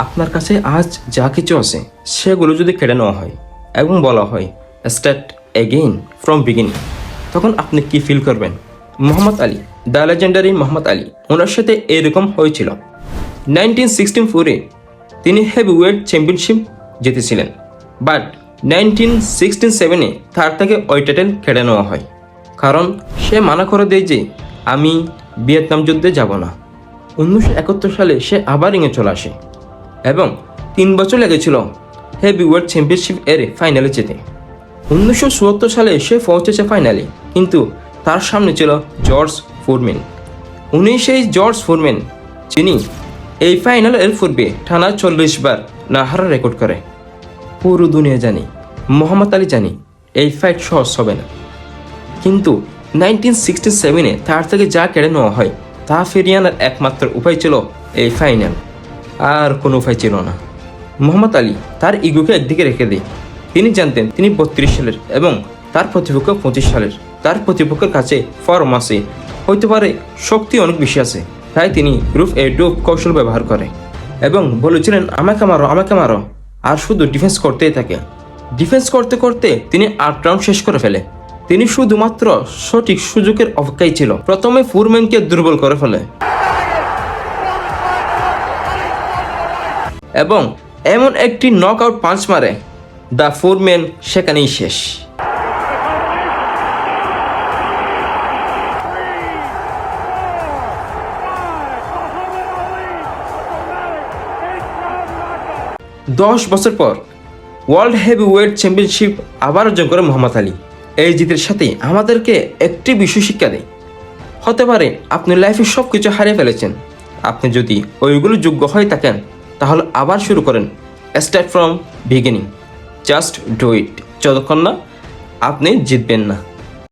আপনার কাছে আজ যা কিছু আছে সেগুলো যদি কেড়ে নেওয়া হয় এবং বলা হয় স্টার্ট এগেইন ফ্রম বিগিনিং, তখন আপনি কি ফিল করবেন? মোহাম্মদ আলী, দ্য লেজেন্ডারি মোহাম্মদ আলী, ওনার সাথে এরকম হয়েছিল। 1964-এ তিনি হেভিওয়েট চ্যাম্পিয়নশিপ জিতেছিলেন, বাট 1967-এ তার থেকে ওই টাইটেল কেড়ে নেওয়া হয়, কারণ সে মানা করে দেয় যে আমি ভিয়েতনাম যুদ্ধে যাব না। 1971 সালে সে আবার রিংয়ে চলে আসে এবং 3 বছর লেগেছিল হেভিওয়েট চ্যাম্পিয়নশিপ এর ফাইনালে যেতে। 1974 সালে সে পৌঁছেছে ফাইনালে, কিন্তু তার সামনে ছিল জর্জ ফোরম্যান। উনি সেই জর্জ ফোরম্যান যিনি এই ফাইনালের পূর্বে টানা 40 বার না হারার রেকর্ড করে। পুরো দুনিয়া জানি, মোহাম্মদ আলী জানি এই ফাইট সহজ হবে না, কিন্তু 1967-এ তার থেকে যা কেড়ে নেওয়া হয় তা ফিরিয়ে আনার একমাত্র উপায় ছিল এই ফাইনাল, আর কোনো উপায় ছিল না। মোহাম্মদ আলী তার ইগোকে একদিকে রেখে দেয়। তিনি জানতেন তিনি 32 সালের এবং তার প্রতিপক্ষ 25 সালের। তার প্রতিপক্ষের কাছে ফর্ম আছে, হইতে পারে শক্তি অনেক বেশি আছে, তাই তিনি গ্রুপ এ ডুপ কৌশল ব্যবহার করে এবং বলেছিলেন আমাকে মারো, আর শুধু ডিফেন্স করতেই থাকে। ডিফেন্স করতে করতে তিনি 8 রাউন্ড শেষ করে ফেলে। তিনি শুধুমাত্র সঠিক সুযোগের অপেক্ষায় ছিল। প্রথমে ফোরম্যানকে দুর্বল করে ফেলে এবং এমন একটি নকআউট পাঞ্চ মারে, দ্য ফোরম্যান সেখানেই শেষ। দশ বছর পর ওয়ার্ল্ড হেভিওয়েট চ্যাম্পিয়নশিপ আবার অর্জন করে মোহাম্মদ আলী। এই জিতের সাথে আমাদেরকে একটি বিষয় শিক্ষা দেয়, হতে পারে আপনি লাইফে সব কিছু হারিয়ে ফেলেছেন, আপনি যদি ওইগুলো যোগ্য হয়ে থাকেন তাহলে আবার শুরু করেন, start from beginning, just do it, যতক্ষণ না আপনি জিতবেন না।